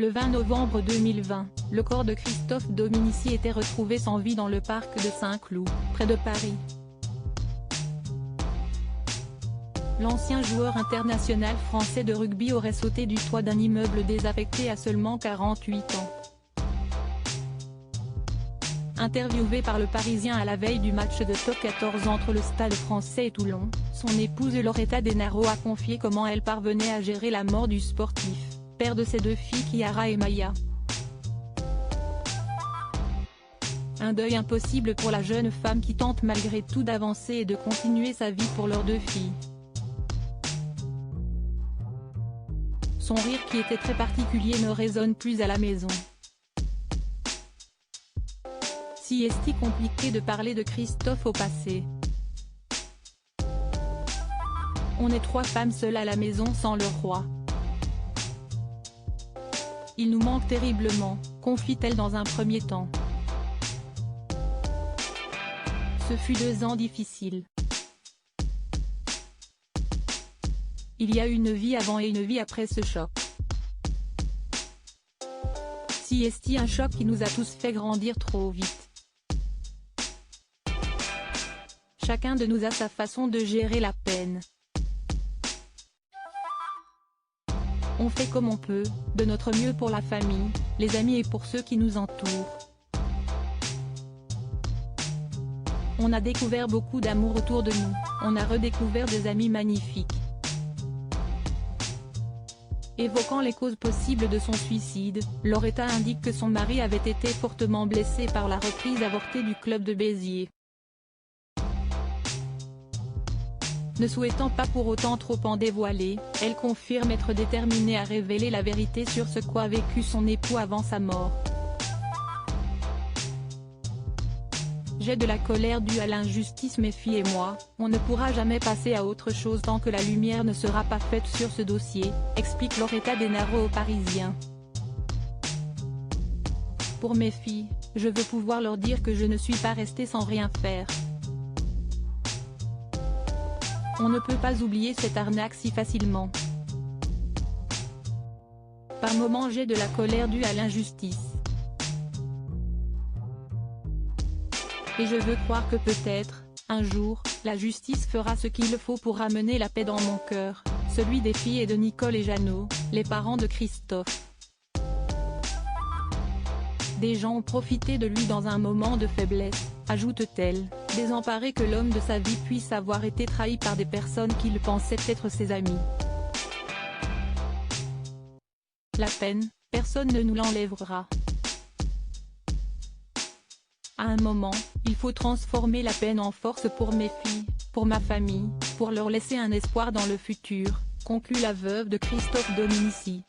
Le 20 novembre 2020, le corps de Christophe Dominici était retrouvé sans vie dans le parc de Saint-Cloud, près de Paris. L'ancien joueur international français de rugby aurait sauté du toit d'un immeuble désaffecté à seulement 48 ans. Interviewé par Le Parisien à la veille du match de top 14 entre le Stade français et Toulon, son épouse Loretta Denaro a confié comment elle parvenait à gérer la mort du sportif, père de ses deux filles Chiara et Maya. Un deuil impossible pour la jeune femme qui tente malgré tout d'avancer et de continuer sa vie pour leurs deux filles. Son rire qui était très particulier ne résonne plus à la maison. Si est-il compliqué de parler de Christophe au passé. On est trois femmes seules à la maison sans leur roi. Il nous manque terriblement, confie-t-elle dans un premier temps. Ce fut 2 ans difficiles. Il y a une vie avant et une vie après ce choc. Si est-il un choc qui nous a tous fait grandir trop vite. Chacun de nous a sa façon de gérer la peine. On fait comme on peut, de notre mieux pour la famille, les amis et pour ceux qui nous entourent. On a découvert beaucoup d'amour autour de nous, on a redécouvert des amis magnifiques. Évoquant les causes possibles de son suicide, Loretta indique que son mari avait été fortement blessé par la reprise avortée du club de Béziers. Ne souhaitant pas pour autant trop en dévoiler, elle confirme être déterminée à révéler la vérité sur ce qu'a vécu son époux avant sa mort. J'ai de la colère due à l'injustice, mes filles et moi, on ne pourra jamais passer à autre chose tant que la lumière ne sera pas faite sur ce dossier, explique Loretta Denaro au Parisien. Pour mes filles, je veux pouvoir leur dire que je ne suis pas restée sans rien faire. On ne peut pas oublier cette arnaque si facilement. Par moments j'ai de la colère due à l'injustice. Et je veux croire que peut-être, un jour, la justice fera ce qu'il faut pour ramener la paix dans mon cœur, celui des filles et de Nicole et Jeannot, les parents de Christophe. Des gens ont profité de lui dans un moment de faiblesse, ajoute-t-elle, désemparée que l'homme de sa vie puisse avoir été trahi par des personnes qu'il pensait être ses amis. La peine, personne ne nous l'enlèvera. À un moment, il faut transformer la peine en force pour mes filles, pour ma famille, pour leur laisser un espoir dans le futur, conclut la veuve de Christophe Dominici.